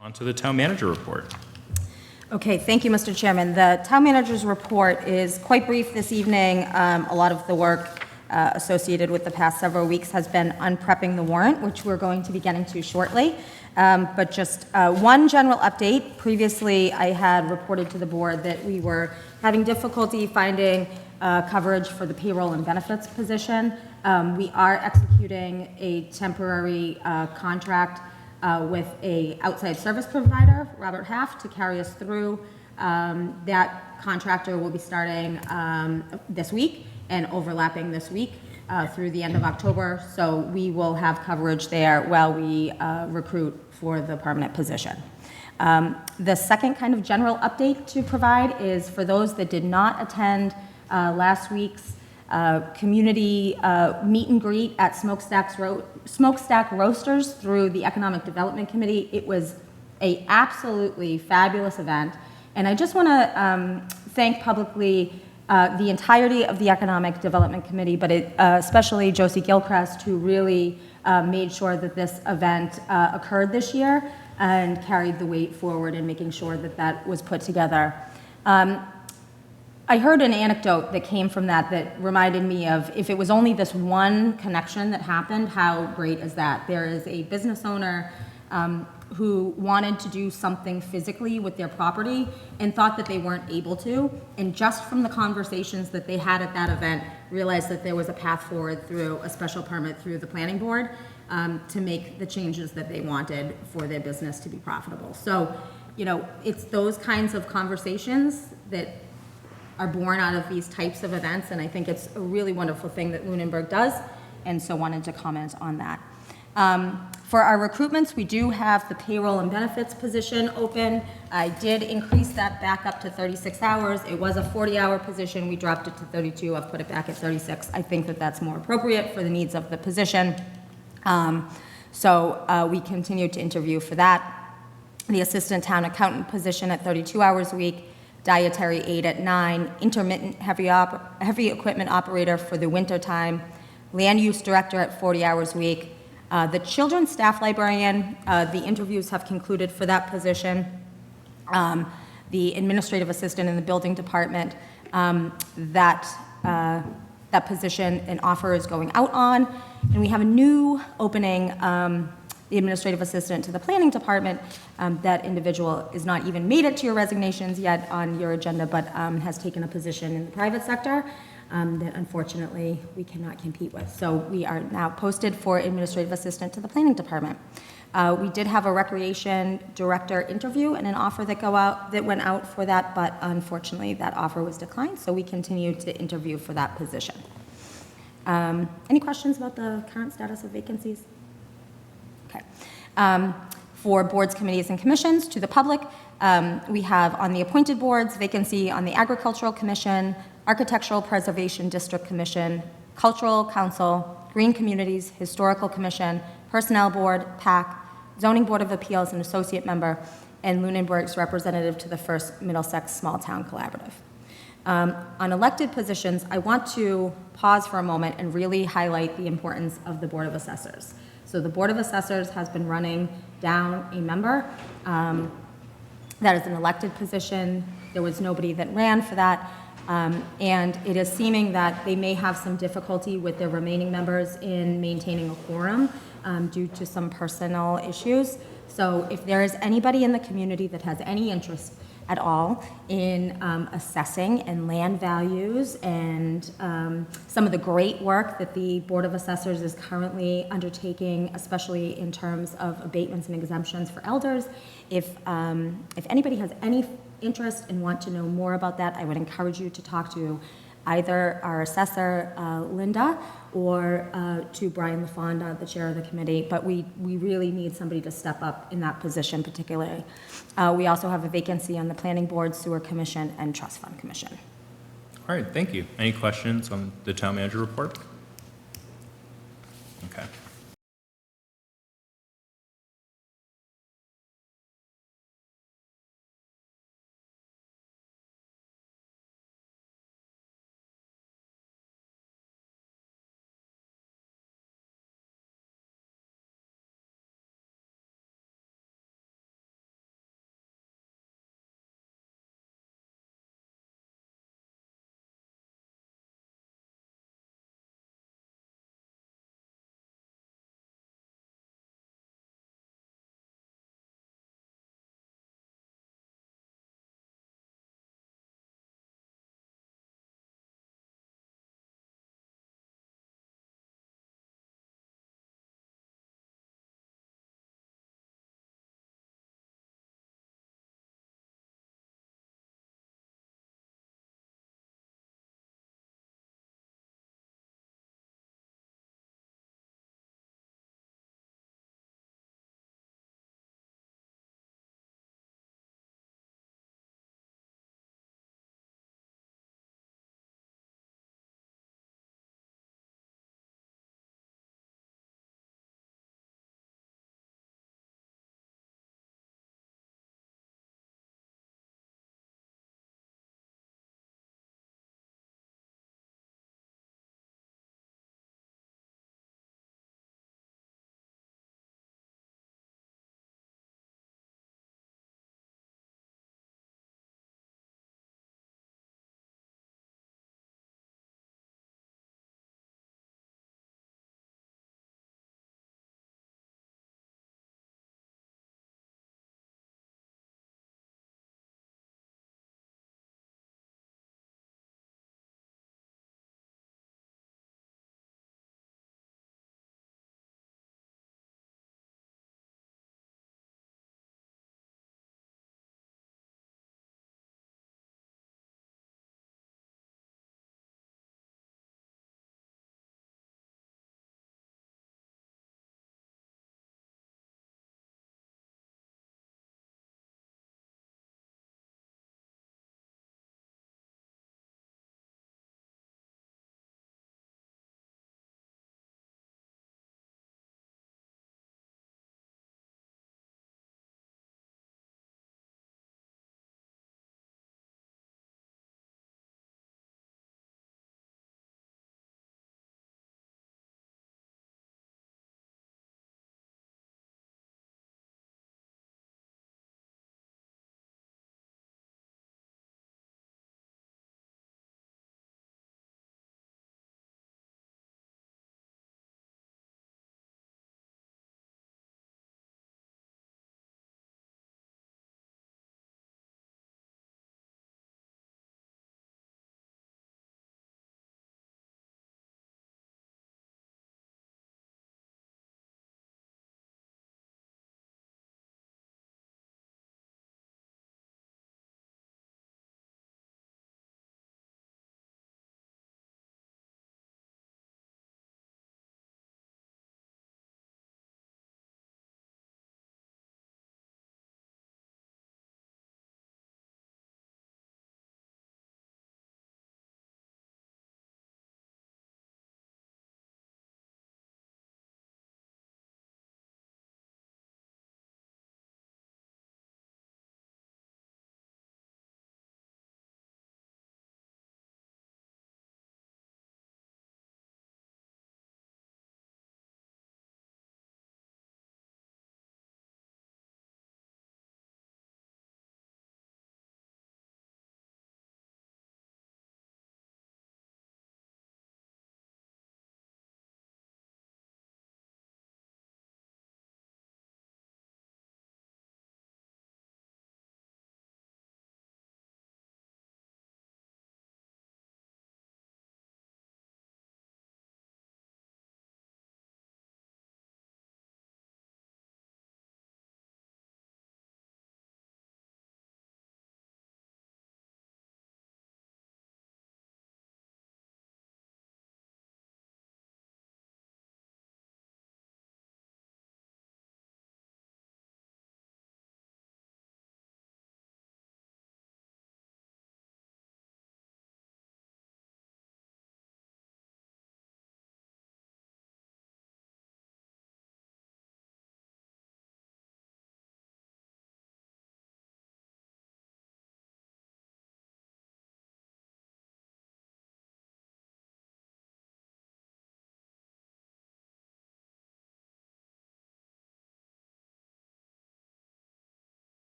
On to the town manager report. Okay, thank you, Mr. Chairman. The town manager's report is quite brief this evening. A lot of the work associated with the past several weeks has been unprepping the warrant, which we're going to be getting to shortly. But just one general update. Previously, I had reported to the board that we were having difficulty finding coverage for the payroll and benefits position. We are executing a temporary contract with a outside service provider, Robert Half, to carry us through. That contractor will be starting this week and overlapping this week through the end of October. So we will have coverage there while we recruit for the permanent position. The second kind of general update to provide is for those that did not attend last week's community meet and greet at Smokestack Roasters through the Economic Development Committee. It was a absolutely fabulous event, and I just want to thank publicly the entirety of the Economic Development Committee, but especially Josie Gilchrist, who really made sure that this event occurred this year and carried the weight forward in making sure that that was put together. I heard an anecdote that came from that reminded me of, if it was only this one connection that happened, how great is that? There is a business owner who wanted to do something physically with their property and thought that they weren't able to, and just from the conversations that they had at that event, realized that there was a path forward through a special permit through the planning board to make the changes that they wanted for their business to be profitable. So, you know, it's those kinds of conversations that are born out of these types of events, and I think it's a really wonderful thing that Lunenburg does, and so wanted to comment on that. For our recruitments, we do have the payroll and benefits position open. I did increase that back up to 36 hours. It was a 40-hour position. We dropped it to 32. I've put it back at 36. I think that that's more appropriate for the needs of the position. So we continue to interview for that. The assistant town accountant position at 32 hours a week, dietary aide at 9, intermittent heavy equipment operator for the winter time, land use director at 40 hours a week. The children's staff librarian, the interviews have concluded for that position. The administrative assistant in the building department, that position, an offer is going out on. And we have a new opening, the administrative assistant to the planning department. That individual is not even made it to your resignations yet on your agenda, but has taken a position in the private sector that unfortunately we cannot compete with. So we are now posted for administrative assistant to the planning department. We did have a recreation director interview and an offer that went out for that, but unfortunately that offer was declined, so we continue to interview for that position. Any questions about the current status of vacancies? Okay. For boards, committees, and commissions to the public, we have on the appointed boards, vacancy on the Agricultural Commission, Architectural Preservation District Commission, Cultural Council, Green Communities, Historical Commission, Personnel Board, PAC, Zoning Board of Appeals, and Associate Member, and Lunenburg's representative to the First Middlesex Small Town Collaborative. On elected positions, I want to pause for a moment and really highlight the importance of the Board of Assessors. So the Board of Assessors has been running down a member. That is an elected position. There was nobody that ran for that. And it is seeming that they may have some difficulty with their remaining members in maintaining a quorum due to some personal issues. So if there is anybody in the community that has any interest at all in assessing and land values and some of the great work that the Board of Assessors is currently undertaking, especially in terms of abatements and exemptions for elders, if anybody has any interest and want to know more about that, I would encourage you to talk to either our assessor, Linda, or to Brian LaFonda, the chair of the committee, but we really need somebody to step up in that position particularly. We also have a vacancy on the Planning Board, Sewer Commission, and Trust Fund Commission. All right, thank you. Any questions on the town manager report? Okay.